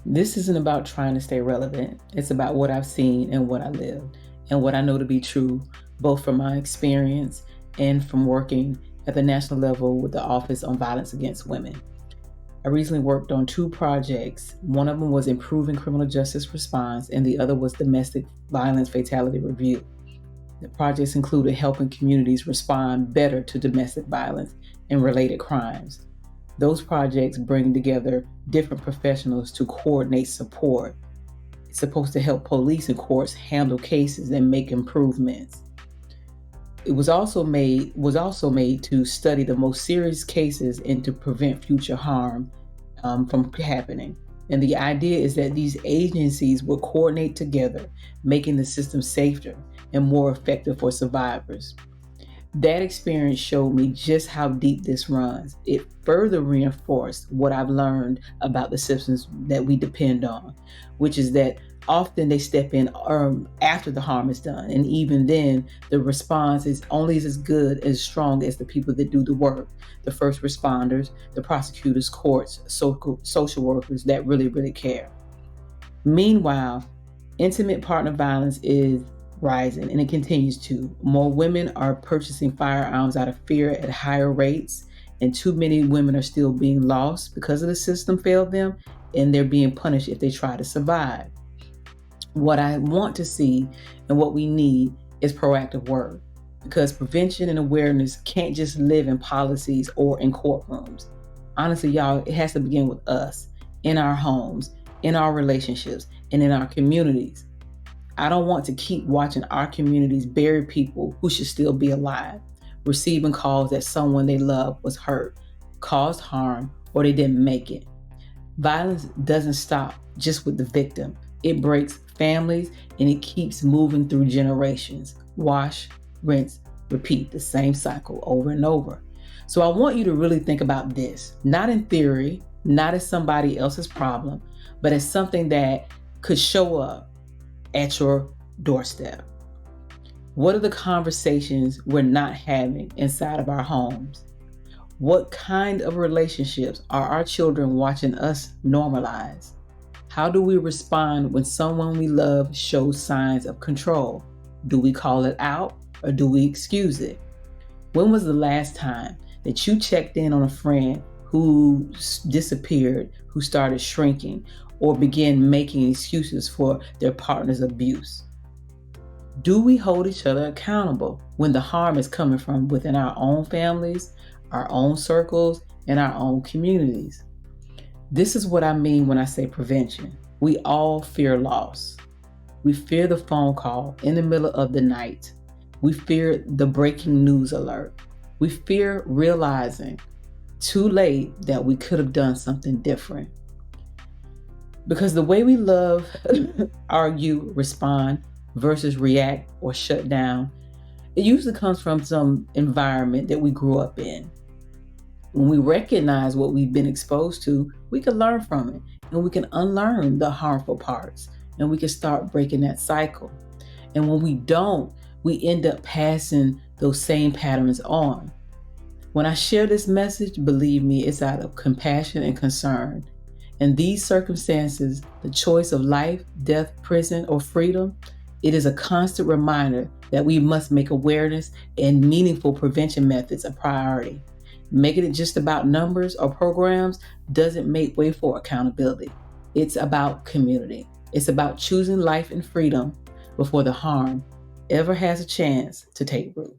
This isn't about trying to stay relevant. It's about what I've seen and what I lived and what I know to be true, both from my experience and from working at the national level with the Office on Violence Against Women. I recently worked on two projects. One of them was improving criminal justice response, and the other was domestic violence fatality review. The projects included helping communities respond better to domestic violence and related crimes. Those projects bring together different professionals to coordinate support. It's supposed to help police and courts handle cases and make improvements. It was also made to study the most serious cases and to prevent future harm from happening. And the idea is that these agencies will coordinate together, making the system safer and more effective for survivors. That experience showed me just how deep this runs. It further reinforced what I've learned about the systems that we depend on, which is that often they step in after the harm is done. And even then, the response is only as good, as strong as the people that do the work, the first responders, the prosecutors, courts, social workers that really, really care. Meanwhile, intimate partner violence is rising, and it continues to. More women are purchasing firearms out of fear at higher rates, and too many women are still being lost because of the system failed them, and they're being punished if they try to survive. What I want to see and what we need is proactive work, because prevention and awareness can't just live in policies or in courtrooms. Honestly, y'all, it has to begin with us, in our homes, in our relationships, and in our communities. I don't want to keep watching our communities bury people who should still be alive, receiving calls that someone they love was hurt, caused harm, or they didn't make it. Violence doesn't stop just with the victim. It breaks families and it keeps moving through generations. Wash, rinse, repeat the same cycle over and over. So I want you to really think about this, not in theory, not as somebody else's problem, but as something that could show up at your doorstep. What are the conversations we're not having inside of our homes? What kind of relationships are our children watching us normalize? How do we respond when someone we love shows signs of control? Do we call it out or do we excuse it? When was the last time that you checked in on a friend who disappeared, who started shrinking, or began making excuses for their partner's abuse? Do we hold each other accountable when the harm is coming from within our own families, our own circles, and our own communities? This is what I mean when I say prevention. We all fear loss. We fear the phone call in the middle of the night. We fear the breaking news alert. We fear realizing too late that we could have done something different. Because the way we love, argue, respond versus react or shut down, it usually comes from some environment that we grew up in. When we recognize what we've been exposed to, we can learn from it and we can unlearn the harmful parts and we can start breaking that cycle. And when we don't, we end up passing those same patterns on. When I share this message, believe me, it's out of compassion and concern. In these circumstances, the choice of life, death, prison, or freedom, it is a constant reminder that we must make awareness and meaningful prevention methods a priority. Making it just about numbers or programs doesn't make way for accountability. It's about community. It's about choosing life and freedom before the harm ever has a chance to take root.